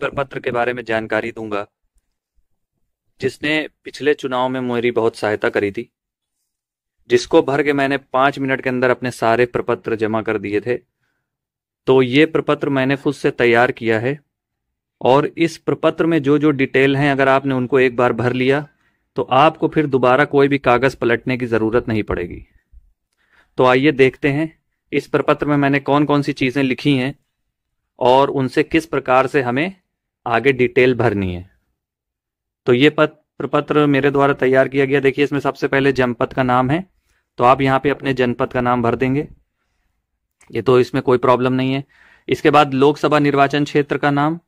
प्रपत्र के बारे में जानकारी दूंगा जिसने पिछले चुनाव में मेरी बहुत सहायता करी थी, जिसको भर के मैंने 5 मिनट के अंदर अपने सारे प्रपत्र जमा कर दिए थे। तो ये प्रपत्र मैंने खुद से तैयार किया है और इस प्रपत्र में जो जो डिटेल हैं, अगर आपने उनको एक बार भर लिया तो आपको फिर दोबारा कोई भी कागज पलटने की जरूरत नहीं पड़ेगी। तो आइए देखते हैं इस प्रपत्र में मैंने कौन कौन सी चीजें लिखी हैं और उनसे किस प्रकार से हमें आगे डिटेल भरनी है। तो ये प्रपत्र मेरे द्वारा तैयार किया गया। देखिए, इसमें सबसे पहले जनपद का नाम है, तो आप यहाँ पे अपने जनपद का नाम भर देंगे, ये तो इसमें कोई प्रॉब्लम नहीं है। इसके बाद लोकसभा निर्वाचन क्षेत्र का नाम,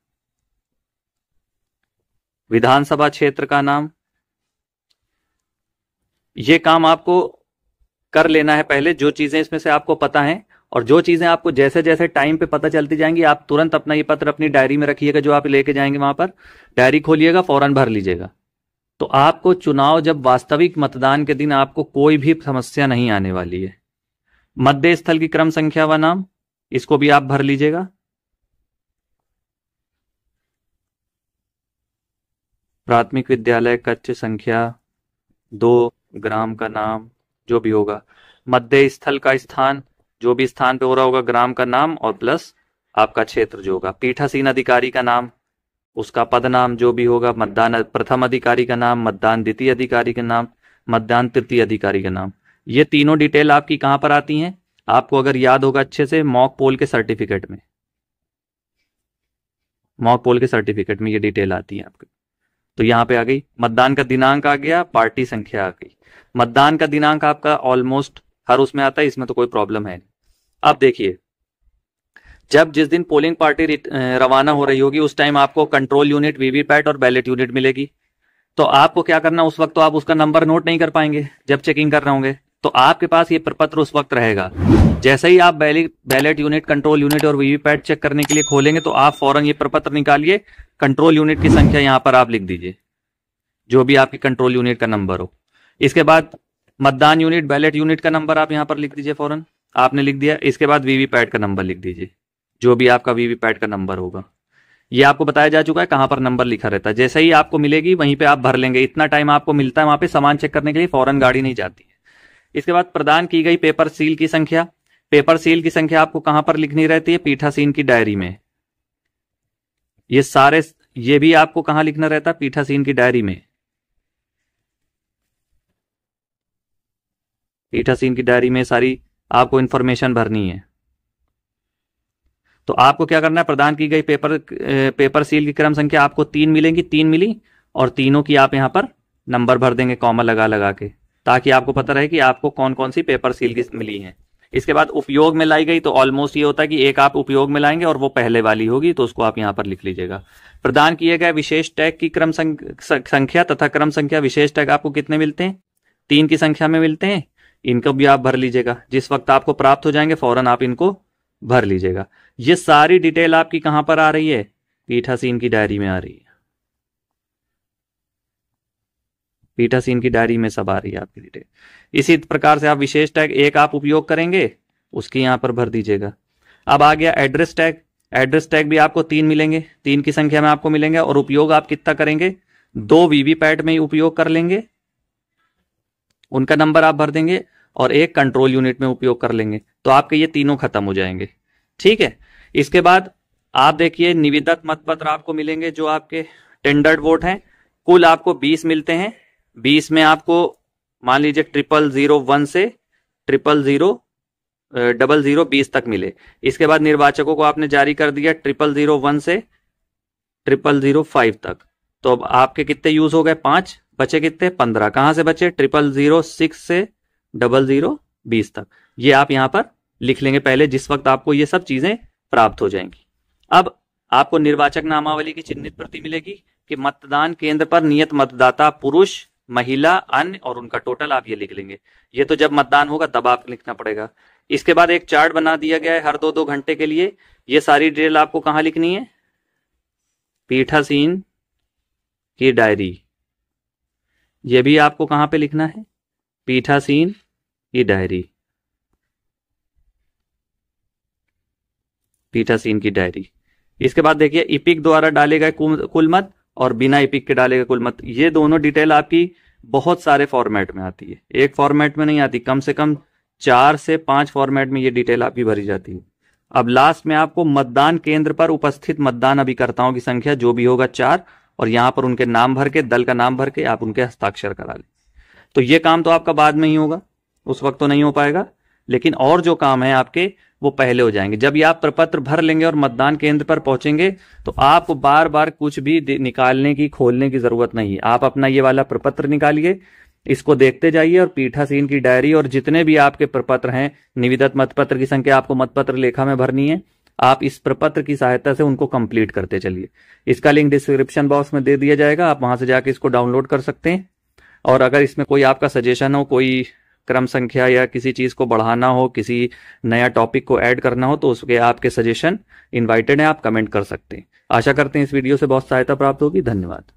विधानसभा क्षेत्र का नाम, ये काम आपको कर लेना है पहले, जो चीजें इसमें से आपको पता हैं। और जो चीजें आपको जैसे जैसे टाइम पे पता चलती जाएंगी, आप तुरंत अपना ये पत्र अपनी डायरी में रखिएगा, जो आप लेके जाएंगे वहां पर डायरी खोलिएगा, फौरन भर लीजिएगा। तो आपको चुनाव जब वास्तविक मतदान के दिन आपको कोई भी समस्या नहीं आने वाली है। मध्य स्थल की क्रम संख्या व नाम, इसको भी आप भर लीजिएगा। प्राथमिक विद्यालय कक्ष संख्या 2, ग्राम का नाम जो भी होगा, मध्य स्थल का स्थान, जो भी स्थान पे हो रहा होगा, ग्राम का नाम और प्लस आपका क्षेत्र जो होगा। पीठासीन अधिकारी का नाम, उसका पद नाम जो भी होगा, मतदान प्रथम अधिकारी का नाम, मतदान द्वितीय अधिकारी का नाम, मतदान तृतीय अधिकारी का नाम। ये तीनों डिटेल आपकी कहां पर आती हैं? आपको अगर याद होगा अच्छे से, मॉक पोल के सर्टिफिकेट में, मॉक पोल के सर्टिफिकेट में ये डिटेल आती है आपकी। तो यहाँ पे आ गई, मतदान का दिनांक आ गया, पार्टी संख्या आ गई। मतदान का दिनांक आपका ऑलमोस्ट हर उसमें आता है, इसमें तो कोई प्रॉब्लम है नहीं। अब देखिए, जब जिस दिन पोलिंग पार्टी रवाना हो रही होगी, उस टाइम आपको कंट्रोल यूनिट, वीवीपैट और बैलेट यूनिट मिलेगी। तो आपको क्या करना, उस वक्त तो आप उसका नंबर नोट नहीं कर पाएंगे जब चेकिंग कर रहे होंगे, तो आपके पास ये प्रपत्र उस वक्त रहेगा। जैसे ही आप बैलेट यूनिट, कंट्रोल यूनिट और वीवीपैट चेक करने के लिए खोलेंगे, तो आप फौरन ये प्रपत्र निकालिए, कंट्रोल यूनिट की संख्या यहां पर आप लिख दीजिए, जो भी आपकी कंट्रोल यूनिट का नंबर हो। इसके बाद मतदान यूनिट, बैलेट यूनिट का नंबर आप यहां पर लिख दीजिए, फौरन आपने लिख दिया। इसके बाद वीवीपैट का नंबर लिख दीजिए, जो भी आपका वीवीपैट का नंबर होगा। ये आपको बताया जा चुका है कहां पर नंबर लिखा रहता है। जैसे ही आपको मिलेगी वहीं पे आप भर लेंगे। इतना टाइम आपको मिलता है वहां पे सामान चेक करने के लिए, फौरन गाड़ी नहीं जाती है। इसके बाद प्रदान की गई पेपर सील की संख्या, पेपर सील की संख्या आपको कहां पर लिखनी रहती है? पीठासीन की डायरी में। ये सारे, ये भी आपको कहां लिखना रहता है? पीठासीन की डायरी में। पीठासीन की डायरी में सारी आपको इंफॉर्मेशन भरनी है। तो आपको क्या करना है, प्रदान की गई पेपर सील की क्रम संख्या आपको 3 मिलेंगी, 3 मिली, और तीनों की आप यहां पर नंबर भर देंगे कॉमा लगा लगा के, ताकि आपको पता रहे कि आपको कौन कौन सी पेपर सील की मिली है। इसके बाद उपयोग में लाई गई, तो ऑलमोस्ट ये होता है कि एक आप उपयोग में लाएंगे और वो पहले वाली होगी, तो उसको आप यहां पर लिख लीजिएगा। प्रदान किए गए विशेष टैग की क्रम संख्या तथा क्रम संख्या, विशेष टैग आपको कितने मिलते हैं? 3 की संख्या में मिलते हैं। इनको भी आप भर लीजिएगा, जिस वक्त आपको प्राप्त हो जाएंगे फौरन आप इनको भर लीजिएगा। ये सारी डिटेल आपकी कहां पर आ रही है? पीठासीन की डायरी में आ रही है। पीठासीन की डायरी में सब आ रही है आपकी डिटेल। इसी प्रकार से आप विशेष टैग एक आप उपयोग करेंगे, उसकी यहां पर भर दीजिएगा। अब आ गया एड्रेस टैग। एड्रेस टैग भी आपको 3 मिलेंगे, 3 की संख्या में आपको मिलेंगे, और उपयोग आप कितना करेंगे? 2 वीवीपैट में ही उपयोग कर लेंगे, उनका नंबर आप भर देंगे, और एक कंट्रोल यूनिट में उपयोग कर लेंगे। तो आपके ये तीनों खत्म हो जाएंगे। ठीक है। इसके बाद आप देखिए, निविदक मतपत्र आपको मिलेंगे, जो आपके टेंडर्ड वोट हैं। कुल आपको 20 मिलते हैं। 20 में आपको मान लीजिए 0001 से 000020 तक मिले। इसके बाद निर्वाचकों को आपने जारी कर दिया 0001 से 0005 तक। तो अब आपके कितने यूज हो गए? 5 बचे, कितने? 15। कहां से बचे? 0006 से 0020 तक। ये आप यहां पर लिख लेंगे पहले, जिस वक्त आपको ये सब चीजें प्राप्त हो जाएंगी। अब आपको निर्वाचक नामावली की चिन्हित प्रति मिलेगी कि मतदान केंद्र पर नियत मतदाता पुरुष, महिला, अन्य, और उनका टोटल आप ये लिख लेंगे। ये तो जब मतदान होगा तब आप लिखना पड़ेगा। इसके बाद एक चार्ट बना दिया गया है हर 2-2 घंटे के लिए। ये सारी डिटेल आपको कहां लिखनी है? पीठासीन की डायरी। ये भी आपको कहां पे लिखना है? पीठासीन की डायरी। पीठासीन की डायरी। इसके बाद देखिए इपिक द्वारा डाले गए कुल मत और बिना इपिक के डाले गए कुल मत, ये दोनों डिटेल आपकी बहुत सारे फॉर्मेट में आती है, एक फॉर्मेट में नहीं आती, कम से कम 4 से 5 फॉर्मेट में ये डिटेल आपकी भरी जाती है। अब लास्ट में आपको मतदान केंद्र पर उपस्थित मतदान अभिकर्ताओं की संख्या जो भी होगा 4, और यहां पर उनके नाम भर के, दल का नाम भर के आप उनके हस्ताक्षर करा लें। तो ये काम तो आपका बाद में ही होगा, उस वक्त तो नहीं हो पाएगा, लेकिन और जो काम है आपके वो पहले हो जाएंगे। जब ये आप प्रपत्र भर लेंगे और मतदान केंद्र पर पहुंचेंगे तो आपको बार बार कुछ भी निकालने की, खोलने की जरूरत नहीं है। आप अपना ये वाला प्रपत्र निकालिए, इसको देखते जाइए और पीठासीन की डायरी और जितने भी आपके प्रपत्र हैं, निविदत मतपत्र की संख्या आपको मतपत्र लेखा में भरनी है, आप इस प्रपत्र की सहायता से उनको कंप्लीट करते चलिए। इसका लिंक डिस्क्रिप्शन बॉक्स में दे दिया जाएगा, आप वहां से जाके इसको डाउनलोड कर सकते हैं। और अगर इसमें कोई आपका सजेशन हो, कोई क्रम संख्या या किसी चीज को बढ़ाना हो, किसी नया टॉपिक को ऐड करना हो, तो उसके आपके सजेशन इनवाइटेड है, आप कमेंट कर सकते हैं। आशा करते हैं इस वीडियो से बहुत सहायता प्राप्त होगी। धन्यवाद।